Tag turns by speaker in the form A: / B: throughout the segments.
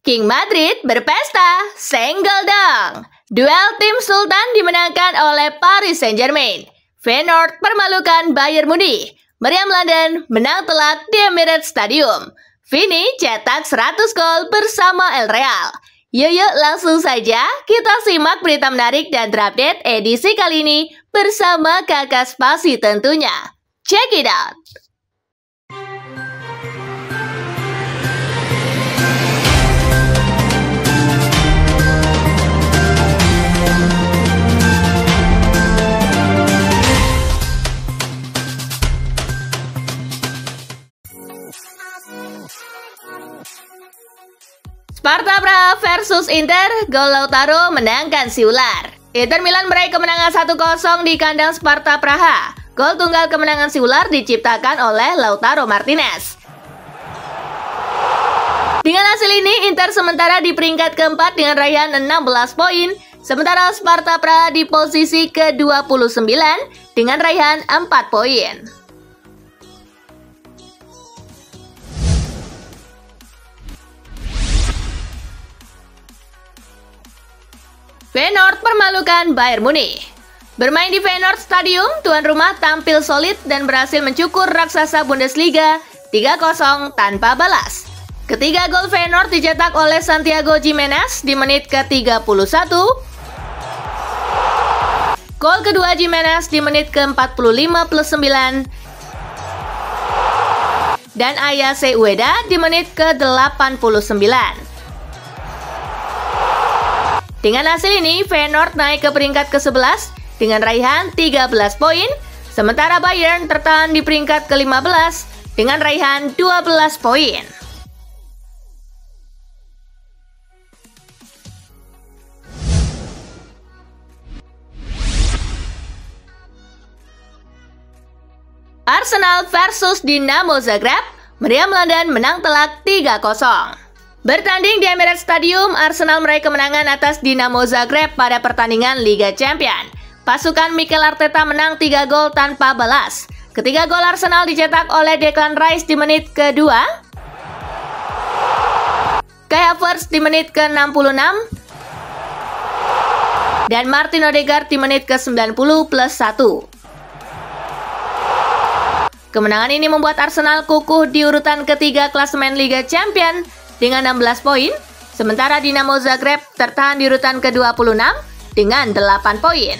A: King Madrid berpesta, senggol dong. Duel tim Sultan dimenangkan oleh Paris Saint-Germain. Feyenoord permalukan Bayern Munich. Meriam London menang telak di Emirates Stadium. Vini cetak 100 gol bersama El Real. Yuk langsung saja kita simak berita menarik dan terupdate edisi kali ini bersama Kakak Spasi tentunya. Check it out! Sparta Praha versus Inter, gol Lautaro menangkan si ular. Inter Milan meraih kemenangan 1-0 di kandang Sparta Praha. Gol tunggal kemenangan si ular diciptakan oleh Lautaro Martinez. Dengan hasil ini, Inter sementara di peringkat keempat dengan raihan 16 poin, sementara Sparta Praha di posisi ke-29 dengan raihan 4 poin. Feyenoord permalukan Bayern Munich. Bermain di Feyenoord Stadium, tuan rumah tampil solid dan berhasil mencukur raksasa Bundesliga 3-0 tanpa balas. Ketiga gol Feyenoord dicetak oleh Santiago Gimenez di menit ke-31. Gol kedua Gimenez di menit ke-45+9. Dan Ayase Ueda di menit ke-89. Dengan hasil ini, Feyenoord naik ke peringkat ke-11 dengan raihan 13 poin, sementara Bayern tertahan di peringkat ke-15 dengan raihan 12 poin. Arsenal versus Dinamo Zagreb, meriam London menang telak 3-0. Bertanding di Emirates Stadium, Arsenal meraih kemenangan atas Dinamo Zagreb pada pertandingan Liga Champions. Pasukan Mikel Arteta menang 3 gol tanpa balas. Ketiga gol Arsenal dicetak oleh Declan Rice di menit kedua, Kai Havertz di menit ke-66, dan Martin Odegaard di menit ke-90+1. Kemenangan ini membuat Arsenal kukuh di urutan ketiga klasemen Liga Champions dengan 16 poin, sementara Dinamo Zagreb tertahan di urutan ke-26 dengan 8 poin.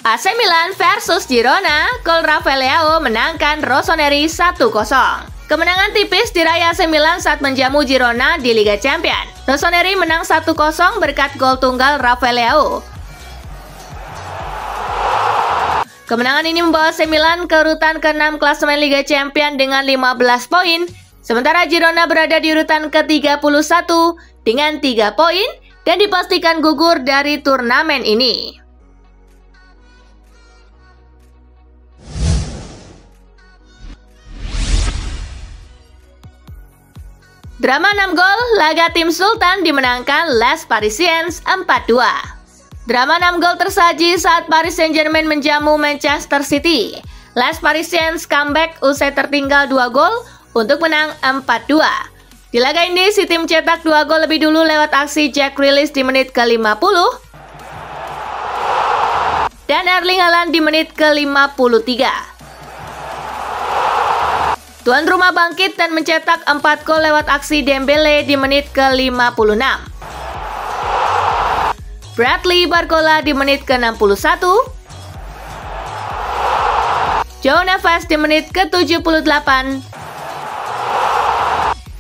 A: AC Milan versus Girona, gol Rafael Leao menangkan Rossoneri 1-0. Kemenangan tipis diraih AC Milan saat menjamu Girona di Liga Champions. Rossoneri menang 1-0 berkat gol tunggal Rafael Leao. Kemenangan ini membawa AC Milan ke urutan ke-6 klasemen Liga Champions dengan 15 poin, sementara Girona berada di urutan ke-31 dengan 3 poin dan dipastikan gugur dari turnamen ini. Drama 6 gol, laga tim Sultan dimenangkan Les Parisiens 4-2. Drama 6 gol tersaji saat Paris Saint-Germain menjamu Manchester City. Les Parisiens comeback usai tertinggal 2 gol untuk menang 4-2. Di laga ini, si tim cetak 2 gol lebih dulu lewat aksi Jack Grealish di menit ke-50 dan Erling Haaland di menit ke-53. Tuan rumah bangkit dan mencetak 4 gol lewat aksi Dembele di menit ke-56. Bradley Barcola di menit ke-61. João Neves di menit ke-78.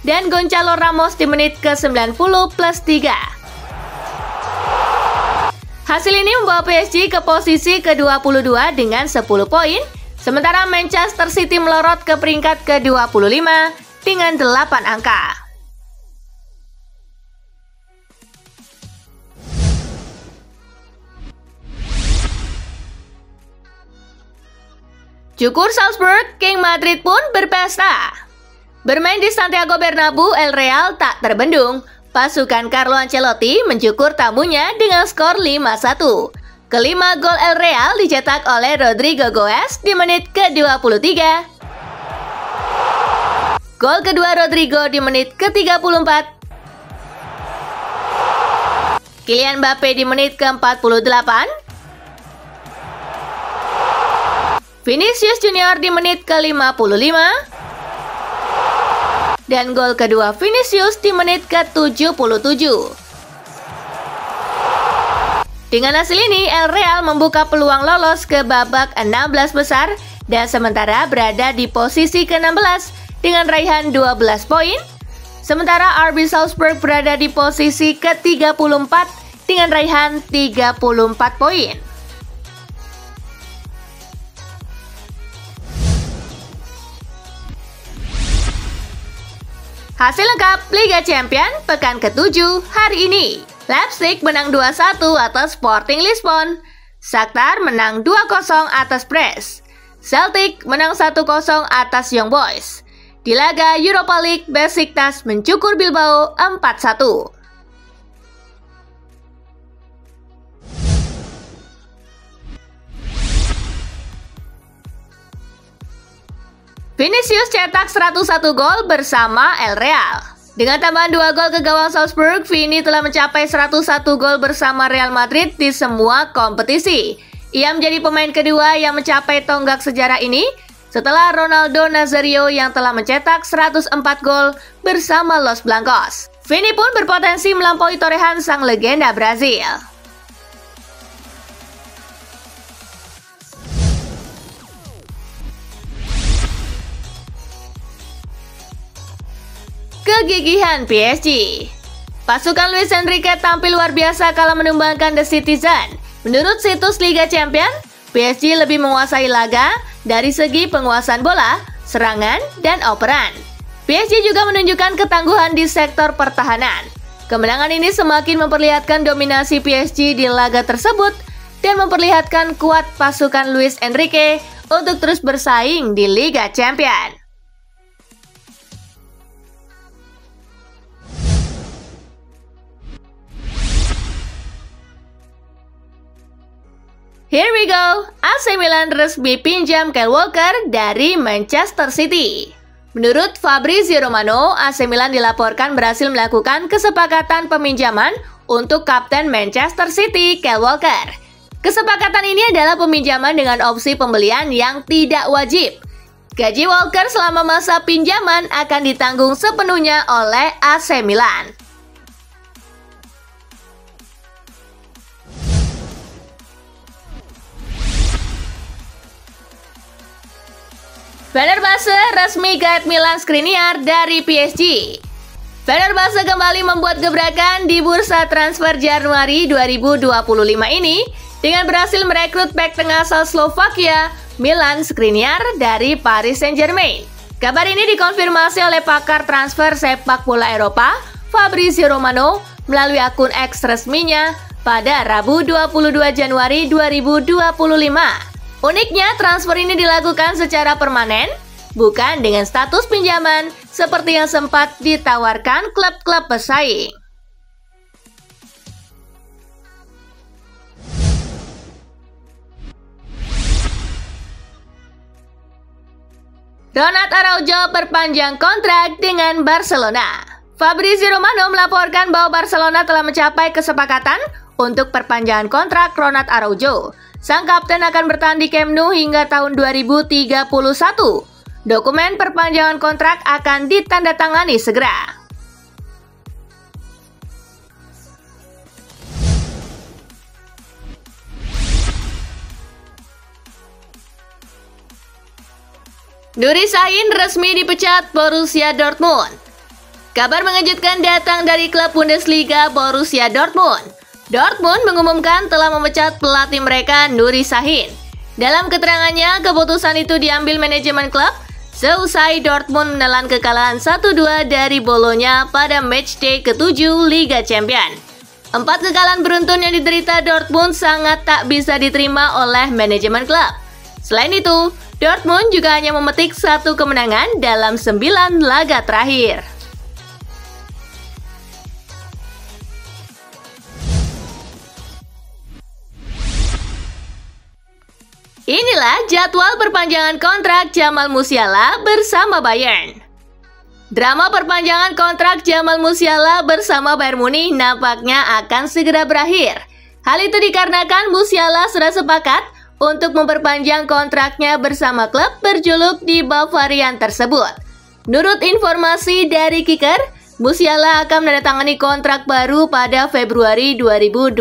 A: Dan Gonçalo Ramos di menit ke-90+3. Hasil ini membawa PSG ke posisi ke-22 dengan 10 poin, sementara Manchester City melorot ke peringkat ke-25 dengan 8 angka. Cukur Salzburg, King Madrid pun berpesta. Bermain di Santiago Bernabeu, El Real tak terbendung. Pasukan Carlo Ancelotti mencukur tamunya dengan skor 5-1. Kelima gol El Real dicetak oleh Rodrigo Goes di menit ke-23. Gol kedua Rodrigo di menit ke-34. Kylian Mbappe di menit ke-48. Vinicius Junior di menit ke-55. Dan gol kedua Vinicius di menit ke-77. Dengan hasil ini, El Real membuka peluang lolos ke babak 16 besar dan sementara berada di posisi ke-16 dengan raihan 12 poin. Sementara RB Salzburg berada di posisi ke-34 dengan raihan 34 poin. Hasil lengkap Liga Champion pekan ke-7 hari ini. Leipzig menang 2-1 atas Sporting Lisbon. Shakhtar menang 2-0 atas Brest. Celtic menang 1-0 atas Young Boys. Di laga Europa League, Besiktas mencukur Bilbao 4-1. Vinicius cetak 101 gol bersama El Real. Dengan tambahan 2 gol ke gawang Salzburg, Vini telah mencapai 101 gol bersama Real Madrid di semua kompetisi. Ia menjadi pemain kedua yang mencapai tonggak sejarah ini setelah Ronaldo Nazario yang telah mencetak 104 gol bersama Los Blancos. Vini pun berpotensi melampaui torehan sang legenda Brazil. Kegigihan PSG. Pasukan Luis Enrique tampil luar biasa kala menumbangkan The Citizen. Menurut situs Liga Champion, PSG lebih menguasai laga dari segi penguasaan bola, serangan, dan operan. PSG juga menunjukkan ketangguhan di sektor pertahanan. Kemenangan ini semakin memperlihatkan dominasi PSG di laga tersebut dan memperlihatkan kuat pasukan Luis Enrique untuk terus bersaing di Liga Champion. Here we go, AC Milan resmi pinjam Kyle Walker dari Manchester City. Menurut Fabrizio Romano, AC Milan dilaporkan berhasil melakukan kesepakatan peminjaman untuk kapten Manchester City, Kyle Walker. Kesepakatan ini adalah peminjaman dengan opsi pembelian yang tidak wajib. Gaji Walker selama masa pinjaman akan ditanggung sepenuhnya oleh AC Milan. Fenerbahce resmi gaet Milan Skriniar dari PSG. Fenerbahce kembali membuat gebrakan di bursa transfer Januari 2025 ini dengan berhasil merekrut bek tengah asal Slovakia, Milan Skriniar dari Paris Saint-Germain. Kabar ini dikonfirmasi oleh pakar transfer sepak bola Eropa, Fabrizio Romano, melalui akun X resminya pada Rabu 22 Januari 2025. Uniknya, transfer ini dilakukan secara permanen, bukan dengan status pinjaman seperti yang sempat ditawarkan klub-klub pesaing. Ronald Araujo perpanjang kontrak dengan Barcelona. Fabrizio Romano melaporkan bahwa Barcelona telah mencapai kesepakatan untuk perpanjangan kontrak Ronald Araujo. Sang kapten akan bertahan di Camp Nou hingga tahun 2031. Dokumen perpanjangan kontrak akan ditandatangani segera. Nuri Sahin resmi dipecat Borussia Dortmund. Kabar mengejutkan datang dari klub Bundesliga Borussia Dortmund. Dortmund mengumumkan telah memecat pelatih mereka Nuri Sahin. Dalam keterangannya, keputusan itu diambil manajemen klub seusai Dortmund menelan kekalahan 1-2 dari Bologna pada matchday ke-7 Liga Champion. 4 kekalahan beruntun yang diderita Dortmund sangat tak bisa diterima oleh manajemen klub. Selain itu, Dortmund juga hanya memetik 1 kemenangan dalam 9 laga terakhir. Inilah jadwal perpanjangan kontrak Jamal Musiala bersama Bayern. Drama perpanjangan kontrak Jamal Musiala bersama Bayern Munich nampaknya akan segera berakhir. Hal itu dikarenakan Musiala sudah sepakat untuk memperpanjang kontraknya bersama klub berjuluk di Bavarian tersebut. Menurut informasi dari Kicker, Musiala akan menandatangani kontrak baru pada Februari 2025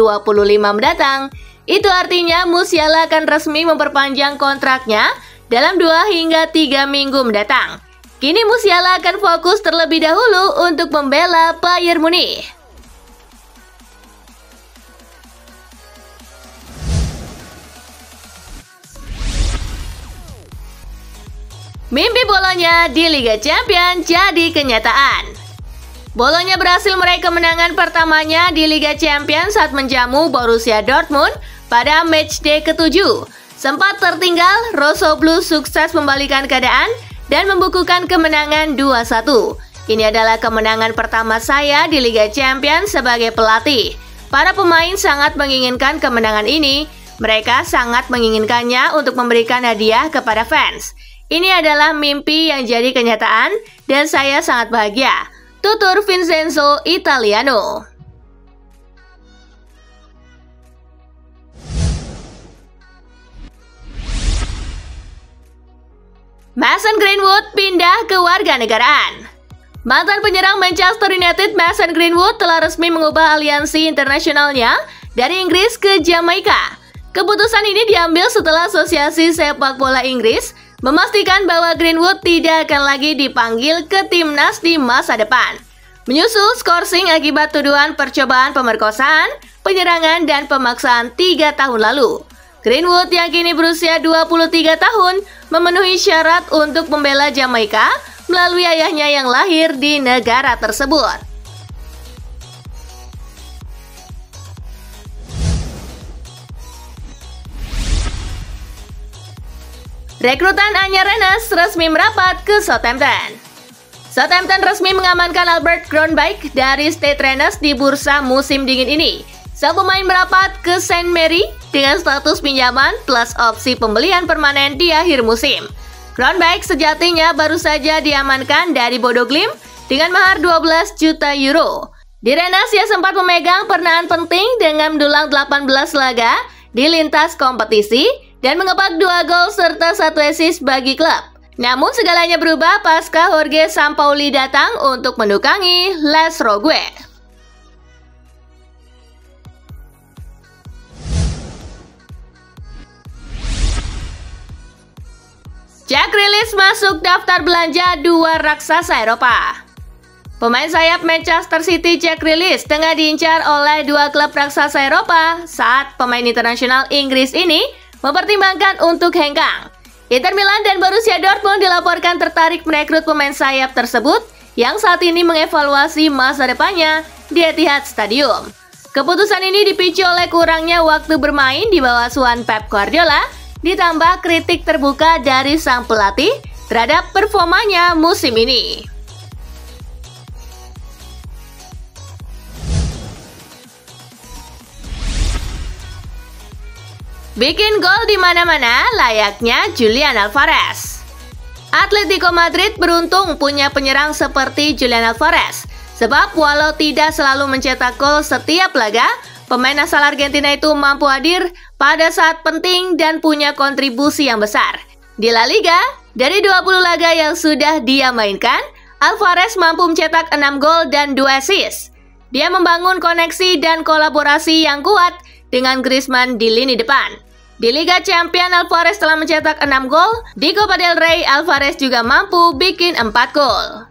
A: mendatang. Itu artinya Musiala akan resmi memperpanjang kontraknya dalam 2 hingga 3 minggu mendatang. Kini Musiala akan fokus terlebih dahulu untuk membela Bayern Munich. Mimpi Bolonya di Liga Champions jadi kenyataan. Bolonya berhasil meraih kemenangan pertamanya di Liga Champions saat menjamu Borussia Dortmund pada matchday ke-7. Sempat tertinggal, Rosso Blues sukses membalikan keadaan dan membukukan kemenangan 2-1. Ini adalah kemenangan pertama saya di Liga Champions sebagai pelatih. Para pemain sangat menginginkan kemenangan ini. Mereka sangat menginginkannya untuk memberikan hadiah kepada fans. Ini adalah mimpi yang jadi kenyataan dan saya sangat bahagia. Tutur Vincenzo Italiano. Mason Greenwood pindah ke warganegaraan. Mantan penyerang Manchester United Mason Greenwood telah resmi mengubah aliansi internasionalnya dari Inggris ke Jamaika. Keputusan ini diambil setelah Asosiasi Sepak Bola Inggris memastikan bahwa Greenwood tidak akan lagi dipanggil ke timnas di masa depan. Menyusul skorsing akibat tuduhan percobaan pemerkosaan, penyerangan, dan pemaksaan 3 tahun lalu. Greenwood yang kini berusia 23 tahun memenuhi syarat untuk membela Jamaika melalui ayahnya yang lahir di negara tersebut. Rekrutan anyar Rennes resmi merapat ke Southampton. Southampton resmi mengamankan Albert Grönbeek dari Stade Rennes di bursa musim dingin ini. Sang pemain merapat ke Saint Mary dengan status pinjaman plus opsi pembelian permanen di akhir musim. Grönbeek sejatinya baru saja diamankan dari Bodo Glimt dengan mahar 12 juta euro. Di Rennes ia sempat memegang peranan penting dengan mendulang 18 laga di lintas kompetisi dan mengepak 2 gol serta 1 assist bagi klub. Namun segalanya berubah pasca Jorge Sampaoli datang untuk mendukangi Les Rouges. Jack Grealish masuk daftar belanja 2 raksasa Eropa. Pemain sayap Manchester City Jack Grealish tengah diincar oleh 2 klub raksasa Eropa saat pemain internasional Inggris ini mempertimbangkan untuk hengkang. Inter Milan dan Borussia Dortmund dilaporkan tertarik merekrut pemain sayap tersebut yang saat ini mengevaluasi masa depannya di Etihad Stadium. Keputusan ini dipicu oleh kurangnya waktu bermain di bawah asuhan Pep Guardiola, ditambah kritik terbuka dari sang pelatih terhadap performanya musim ini. Bikin gol di mana-mana layaknya Julian Alvarez. Atletico Madrid beruntung punya penyerang seperti Julian Alvarez. Sebab walau tidak selalu mencetak gol setiap laga, pemain asal Argentina itu mampu hadir pada saat penting dan punya kontribusi yang besar. Di La Liga, dari 20 laga yang sudah dia mainkan, Alvarez mampu mencetak 6 gol dan 2 assist. Dia membangun koneksi dan kolaborasi yang kuat dengan Griezmann di lini depan. Di Liga Champions, Alvarez telah mencetak 6 gol. Di Copa del Rey, Alvarez juga mampu bikin 4 gol.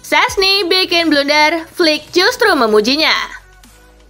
A: Szczęsny bikin blunder, Flick justru memujinya.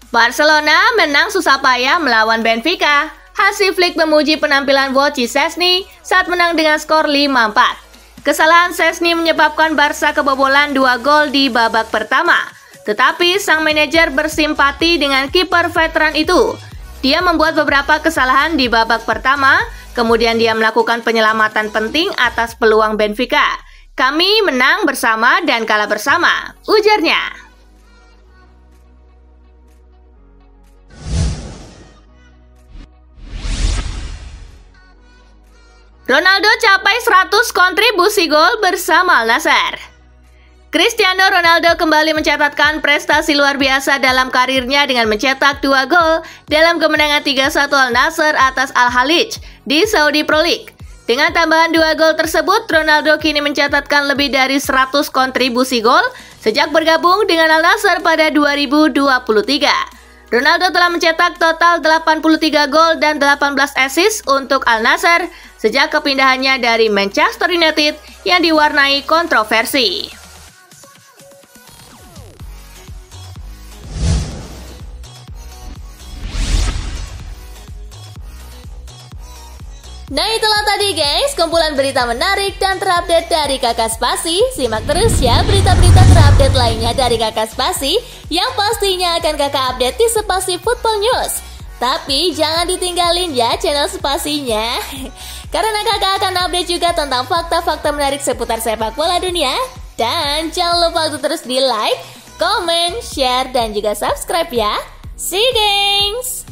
A: Barcelona menang susah payah melawan Benfica. Hansi Flick memuji penampilan Wojciech Szczęsny saat menang dengan skor 5-4. Kesalahan Szczęsny menyebabkan Barca kebobolan 2 gol di babak pertama. Tetapi sang manajer bersimpati dengan kiper veteran itu. Dia membuat beberapa kesalahan di babak pertama, kemudian dia melakukan penyelamatan penting atas peluang Benfica. Kami menang bersama dan kalah bersama, ujarnya. Ronaldo capai 100 kontribusi gol bersama Al Nassr. Cristiano Ronaldo kembali mencatatkan prestasi luar biasa dalam karirnya dengan mencetak 2 gol dalam kemenangan 3-1 Al Nassr atas Al Khalij di Saudi Pro League. Dengan tambahan 2 gol tersebut, Ronaldo kini mencatatkan lebih dari 100 kontribusi gol sejak bergabung dengan Al Nassr pada 2023. Ronaldo telah mencetak total 83 gol dan 18 assist untuk Al Nassr sejak kepindahannya dari Manchester United yang diwarnai kontroversi. Nah, itulah tadi guys, kumpulan berita menarik dan terupdate dari Kakak Spasi. Simak terus ya berita-berita terupdate lainnya dari Kakak Spasi yang pastinya akan Kakak update di Spasi Football News. Tapi jangan ditinggalin ya channel Spasinya, karena Kakak akan update juga tentang fakta-fakta menarik seputar sepak bola dunia. Dan jangan lupa untuk terus di like, comment, share, dan juga subscribe ya. See you guys!